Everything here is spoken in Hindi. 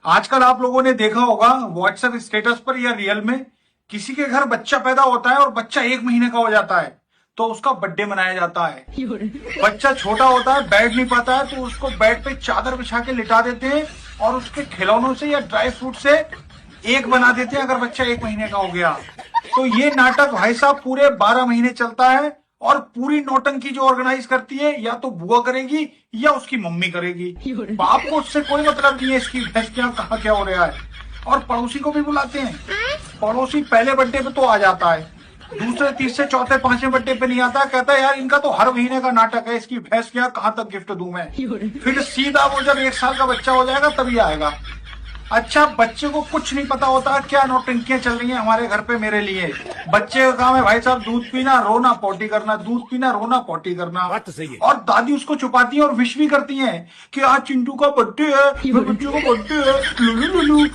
आजकल आप लोगों ने देखा होगा व्हाट्सएप स्टेटस पर या रियल में किसी के घर बच्चा पैदा होता है और बच्चा 1 महीने का हो जाता है तो उसका बर्थडे मनाया जाता है। बच्चा छोटा होता है, बैठ नहीं पाता है, तो उसको बेड पे चादर बिछा के लिटा देते हैं और उसके खिलौनों से या ड्राई फ्रूट से एक बना देते हैं अगर बच्चा 1 महीने का हो गया। तो ये नाटक भाई साहब पूरे 12 महीने चलता है और पूरी नौटंकी जो ऑर्गेनाइज करती है या तो बुआ करेगी या उसकी मम्मी करेगी। बाप को उससे कोई मतलब नहीं है इसकी भैंस क्या कहाँ क्या हो रहा है। और पड़ोसी को भी बुलाते हैं। पड़ोसी पहले बर्थडे पे तो आ जाता है, दूसरे तीसरे चौथे पांचवें बर्थडे पे नहीं आता, कहता है यार इनका तो हर महीने का नाटक है, इसकी भैंस क्या कहाँ तक गिफ्ट दूं मैं। फिर सीधा वो जब 1 साल का बच्चा हो जाएगा तभी आएगा। अच्छा, बच्चे को कुछ नहीं पता होता क्या नौटंकियां चल रही हैं हमारे घर पे मेरे लिए। बच्चे का काम है भाई साहब दूध पीना, रोना, पोटी करना, दूध पीना, रोना, पोटी करना। बात तो सही है। और दादी उसको छुपाती है और विश भी करती हैं कि आज चिंटू का बर्थडे है, मेरे बच्चे का बर्थडे है, लुलू लुलू।